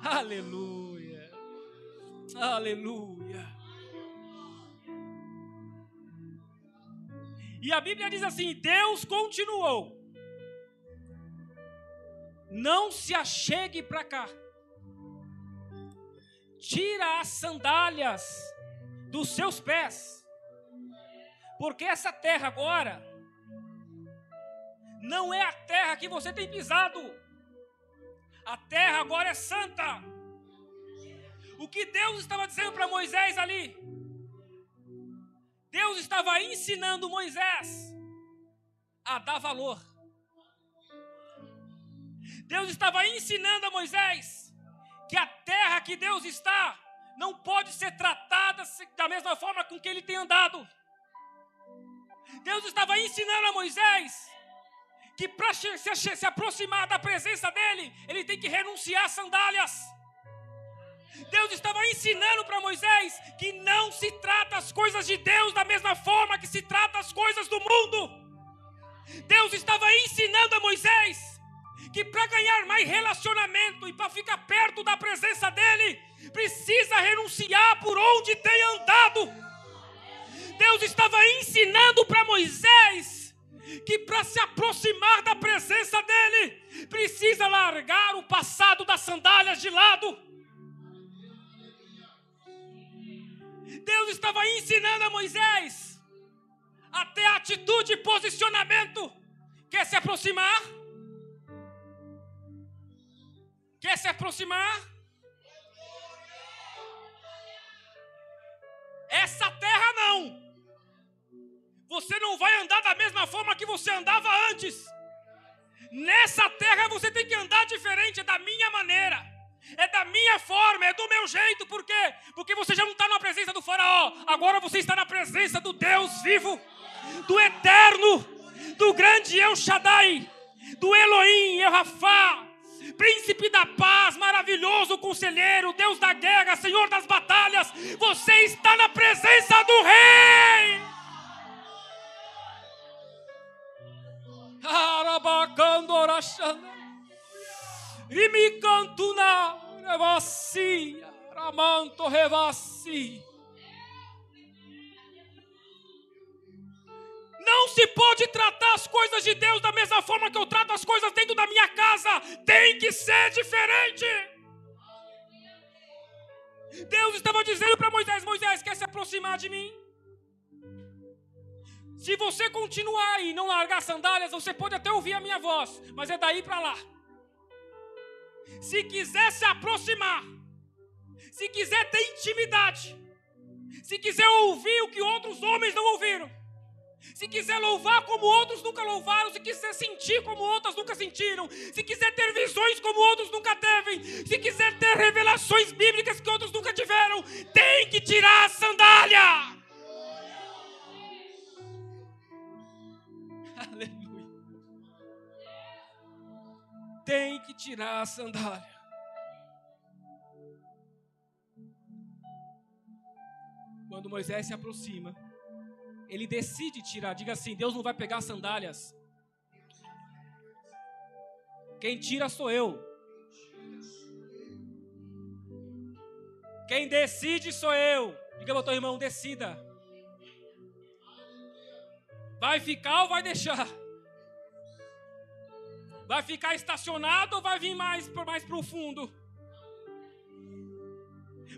Aleluia. Aleluia. E a Bíblia diz assim: Deus continuou: não se achegue para cá. Tira as sandálias dos seus pés. Porque essa terra agora não é a terra que você tem pisado. A terra agora é santa. O que Deus estava dizendo para Moisés ali? Deus estava ensinando Moisés a dar valor. Deus estava ensinando a Moisés que a terra que Deus está não pode ser tratada da mesma forma com que ele tem andado. Deus estava ensinando a Moisés que para se aproximar da presença dele, ele tem que renunciar às sandálias. Deus estava ensinando para Moisés que não se trata as coisas de Deus da mesma forma que se trata as coisas do mundo. Deus estava ensinando a Moisés que para ganhar mais relacionamento e para ficar perto da presença dele, precisa renunciar por onde tem andado. Deus estava ensinando para Moisés que para se aproximar da presença dele, precisa largar o passado das sandálias de lado. Deus estava ensinando a Moisés a ter atitude e posicionamento. Quer se aproximar? Quer se aproximar? Essa terra não. Você não vai andar da mesma forma que você andava antes. Nessa terra você tem que andar diferente, é da minha maneira. É da minha forma, é do meu jeito. Por quê? Porque você já não está na presença do faraó. Agora você está na presença do Deus vivo, do eterno, do grande El Shaddai, do Elohim, El Rafá, príncipe da paz, maravilhoso conselheiro, Deus da guerra, Senhor das batalhas. Você está na presença do Rei. E me canto na revassia, ramanto revassi. Não se pode tratar as coisas de Deus da mesma forma que eu trato as coisas dentro da minha casa. Tem que ser diferente. Deus estava dizendo para Moisés: Moisés, quer se aproximar de mim? Se você continuar e não largar sandálias, você pode até ouvir a minha voz, mas é daí para lá. Se quiser se aproximar, se quiser ter intimidade, se quiser ouvir o que outros homens não ouviram, se quiser louvar como outros nunca louvaram, se quiser sentir como outros nunca sentiram, se quiser ter visões como outros nunca teve, se quiser ter revelações bíblicas que outros nunca tiveram, tem que tirar a sandália. Aleluia. Tem que tirar a sandália. Quando Moisés se aproxima, ele decide tirar. Diga assim: Deus não vai pegar as sandálias. Quem tira sou eu. Quem decide sou eu. Diga para o teu irmão: decida. Vai ficar ou vai deixar? Vai ficar estacionado ou vai vir mais para o fundo?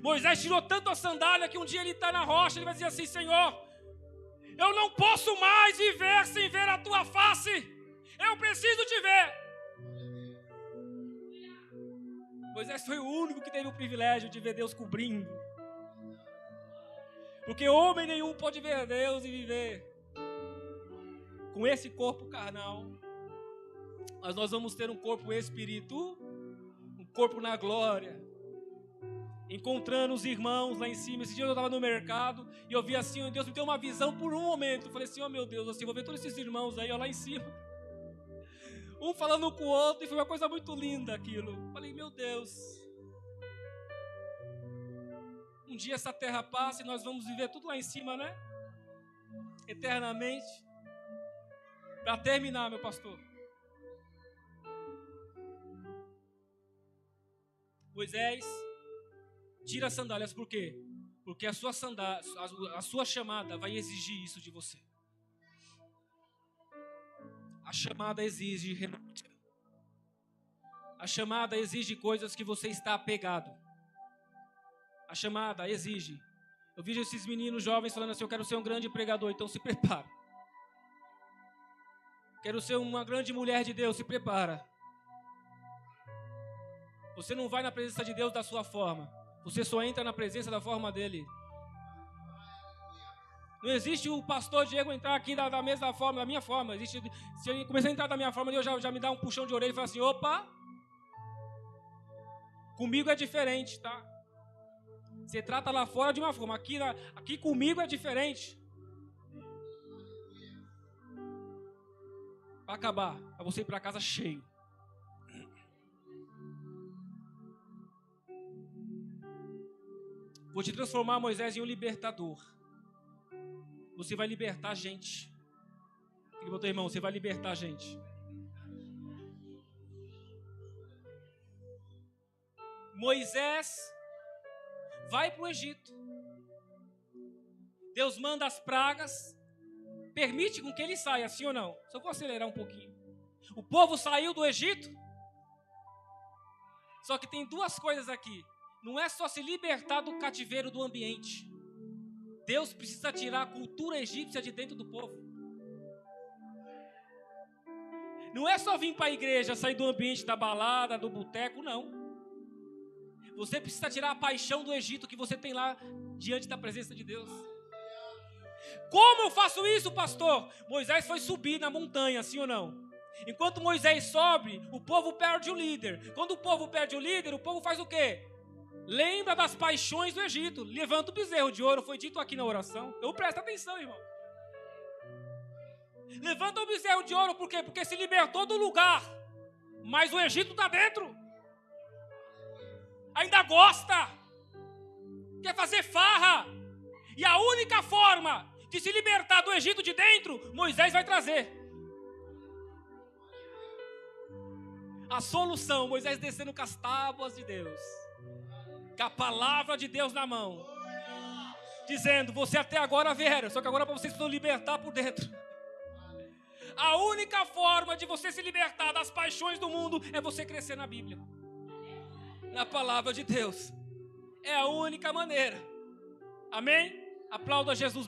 Moisés tirou tanto a sandália que um dia ele está na rocha, ele vai dizer assim: Senhor, eu não posso mais viver sem ver a tua face. Eu preciso te ver. Moisés foi o único que teve o privilégio de ver Deus cobrindo. Porque homem nenhum pode ver Deus e viver com esse corpo carnal. Mas nós vamos ter um corpo espírito, um corpo na glória. Encontrando os irmãos lá em cima. Esse dia eu estava no mercado e eu vi assim: Deus me deu uma visão por um momento. Eu falei assim: oh meu Deus, assim, vou ver todos esses irmãos aí, ó, lá em cima. Um falando com o outro, e foi uma coisa muito linda aquilo. Eu falei: meu Deus. Um dia essa terra passa e nós vamos viver tudo lá em cima, né? Eternamente. Para terminar, meu pastor. Moisés tira as sandálias, por quê? Porque a sua chamada vai exigir isso de você. A chamada exige renúncia. A chamada exige coisas que você está apegado. A chamada exige. Eu vejo esses meninos jovens falando assim, eu quero ser um grande pregador, então se prepara. Quero ser uma grande mulher de Deus, se prepara. Você não vai na presença de Deus da sua forma. Você só entra na presença da forma dele. Não existe o pastor Diego entrar aqui da mesma forma, da minha forma. Existe, se ele começar a entrar da minha forma, ele já me dá um puxão de orelha e fala assim, opa, comigo é diferente, tá? Você trata lá fora de uma forma, aqui comigo é diferente. Para acabar, para você ir para casa cheio. Vou te transformar, Moisés, em um libertador. Você vai libertar a gente. Ele botou, irmão, você vai libertar a gente. Moisés vai para o Egito. Deus manda as pragas. Permite com que ele saia, sim ou não? Só vou acelerar um pouquinho. O povo saiu do Egito. Só que tem duas coisas aqui. Não é só se libertar do cativeiro do ambiente. Deus precisa tirar a cultura egípcia de dentro do povo. Não é só vir para a igreja, sair do ambiente da balada, do boteco, não. Você precisa tirar a paixão do Egito que você tem lá diante da presença de Deus. Como eu faço isso, pastor? Moisés foi subir na montanha, sim ou não? Enquanto Moisés sobe, o povo perde o líder. Quando o povo perde o líder, o povo faz o quê? Lembra das paixões do Egito. Levanta o bezerro de ouro, foi dito aqui na oração. Eu presto atenção, irmão. Levanta o bezerro de ouro, por quê? Porque se libertou do lugar. Mas o Egito está dentro. Ainda gosta. Quer fazer farra. E a única forma de se libertar do Egito de dentro, Moisés vai trazer. A solução, Moisés descendo com as tábuas de Deus. Com a palavra de Deus na mão. Dizendo, você até agora vieram, só que agora para vocês precisam libertar por dentro. A única forma de você se libertar das paixões do mundo é você crescer na Bíblia. Na palavra de Deus. É a única maneira. Amém? Aplauda Jesus.